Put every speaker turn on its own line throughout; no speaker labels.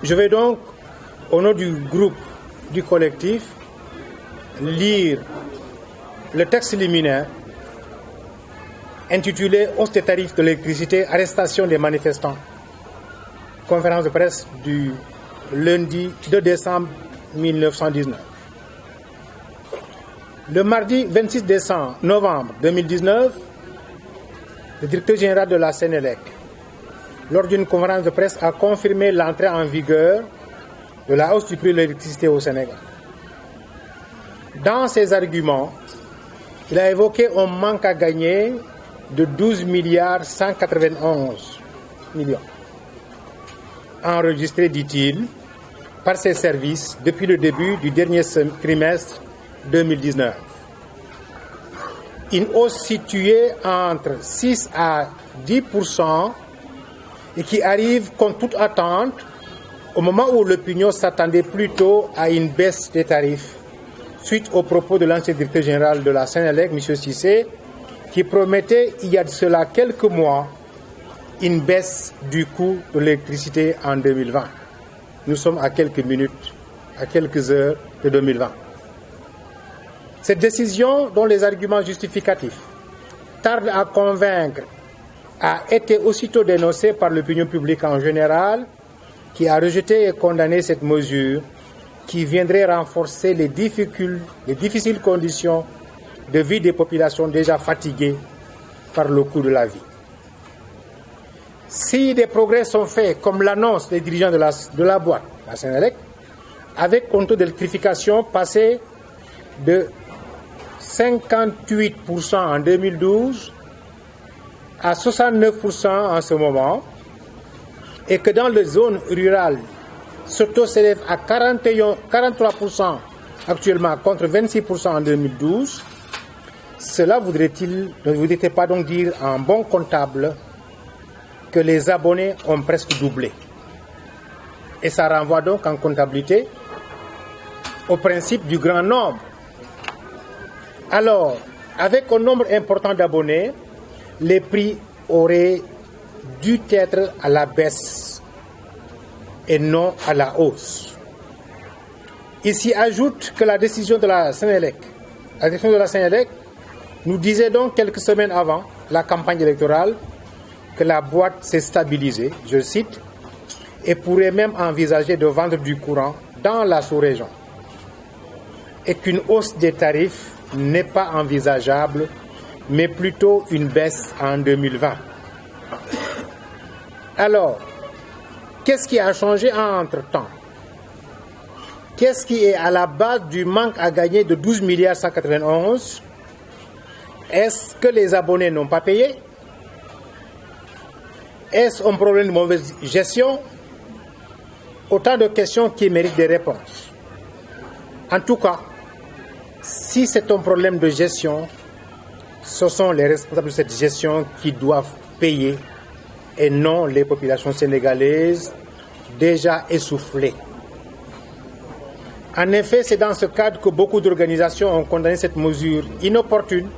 Je vais donc, au nom du groupe du collectif, lire le texte liminaire intitulé « Hausse des tarifs de l'électricité, arrestation des manifestants ». Conférence de presse du lundi 2 décembre 1919. Le mardi 26 novembre 2019, le directeur général de la Sénélec, lors d'une conférence de presse, a confirmé l'entrée en vigueur de la hausse du prix de l'électricité au Sénégal. Dans ses arguments, il a évoqué un manque à gagner de 12 milliards 191 millions, enregistré, dit-il, par ses services depuis le début du dernier trimestre 2019. Une hausse située entre 6 à 10% et qui arrive contre toute attente au moment où l'opinion s'attendait plutôt à une baisse des tarifs, suite aux propos de l'ancien directeur général de la Sénélec, M. Cissé, qui promettait il y a de cela quelques mois une baisse du coût de l'électricité en 2020. Nous sommes à quelques minutes, à quelques heures de 2020. Cette décision, dont les arguments justificatifs tardent à convaincre, a été aussitôt dénoncée par l'opinion publique en général, qui a rejeté et condamné cette mesure qui viendrait renforcer les difficiles conditions de vie des populations déjà fatiguées par le coût de la vie. Si des progrès sont faits, comme l'annonce des dirigeants de la boîte, la Sénélec, avec un taux d'électrification passé de 58% en 2012 à 69% en ce moment, et que dans les zones rurales, ce taux s'élève à 43% actuellement contre 26% en 2012, cela ne voudrait pas donc dire en bon comptable que les abonnés ont presque doublé. Et ça renvoie donc en comptabilité au principe du grand nombre. Alors, avec un nombre important d'abonnés, les prix auraient dû être à la baisse et non à la hausse. Il s'y ajoute que la décision de la Sénélec, nous disait donc quelques semaines avant la campagne électorale que la boîte s'est stabilisée, je cite, et pourrait même envisager de vendre du courant dans la sous-région, et qu'une hausse des tarifs n'est pas envisageable, mais plutôt une baisse en 2020. Alors, qu'est-ce qui a changé entre-temps? Qu'est-ce qui est à la base du manque à gagner de 12 milliards 191? Est-ce que les abonnés n'ont pas payé? Est-ce un problème de mauvaise gestion? Autant de questions qui méritent des réponses. En tout cas, si c'est un problème de gestion, ce sont les responsables de cette gestion qui doivent payer et non les populations sénégalaises déjà essoufflées. En effet, c'est dans ce cadre que beaucoup d'organisations ont condamné cette mesure inopportune,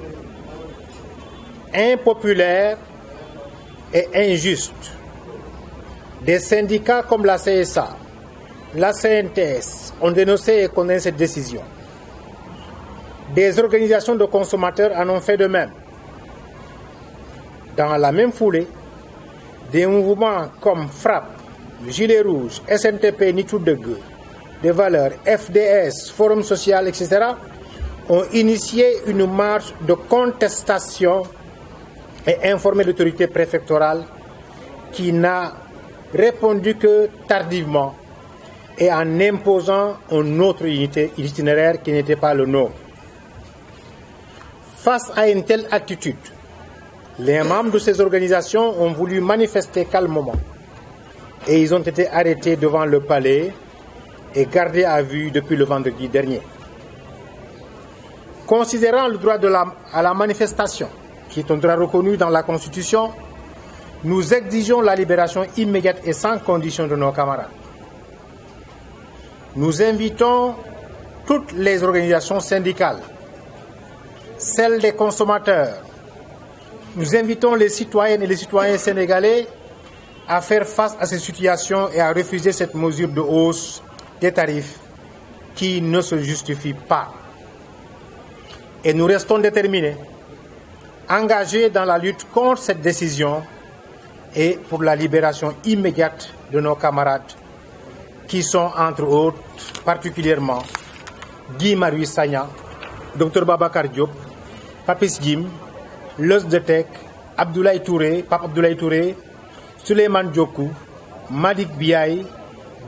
impopulaire et injuste. Des syndicats comme la CSA, la CNTS ont dénoncé et condamné cette décision. Des organisations de consommateurs en ont fait de même. Dans la même foulée, des mouvements comme FRAPP, Gilets Rouges, SNTP, Nitoudegue, des valeurs, FDS, Forum Social, etc., ont initié une marche de contestation et informé l'autorité préfectorale qui n'a répondu que tardivement et en imposant un autre itinéraire qui n'était pas le nôtre. Face à une telle attitude, les membres de ces organisations ont voulu manifester calmement et ils ont été arrêtés devant le palais et gardés à vue depuis le vendredi dernier. Considérant le droit à la manifestation, qui est un droit reconnu dans la Constitution, nous exigeons la libération immédiate et sans condition de nos camarades. Nous invitons toutes les organisations syndicales, celles des consommateurs. Nous invitons les citoyennes et les citoyens sénégalais à faire face à ces situations et à refuser cette mesure de hausse des tarifs qui ne se justifie pas. Et nous restons déterminés, engagés dans la lutte contre cette décision et pour la libération immédiate de nos camarades qui sont, entre autres, particulièrement Guy Marius Sagna, Dr Babacar Diop, Papis Jim, Leus de Tek, Abdoulaye Touré, Pape Abdoulaye Touré, Souleymane Diokou, Malik Biaye,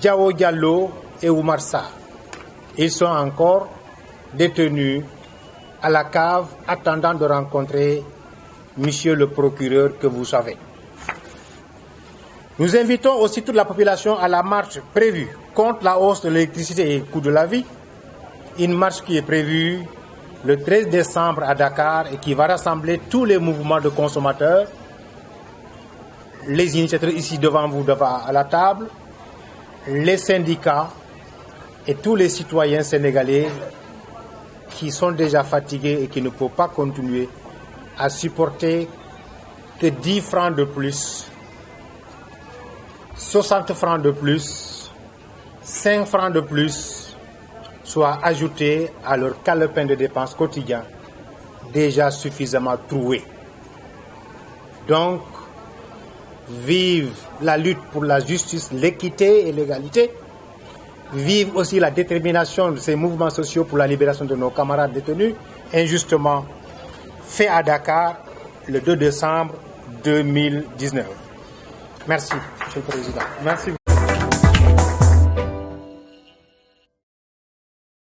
Diao Diallo et Oumar Sarr. Ils sont encore détenus à la cave attendant de rencontrer Monsieur le procureur que vous savez. Nous invitons aussi toute la population à la marche prévue contre la hausse de l'électricité et le coût de la vie. Une marche qui est prévue le 13 décembre à Dakar et qui va rassembler tous les mouvements de consommateurs, les initiateurs ici devant vous, à la table, les syndicats et tous les citoyens sénégalais qui sont déjà fatigués et qui ne peuvent pas continuer à supporter que 10 francs de plus, 60 francs de plus, 5 francs de plus soient ajoutés à leur calepin de dépenses quotidien déjà suffisamment troué. Donc, vive la lutte pour la justice, l'équité et l'égalité. Vive aussi la détermination de ces mouvements sociaux pour la libération de nos camarades détenus, injustement faits à Dakar le 2 décembre 2019. Merci, Monsieur le Président. Merci.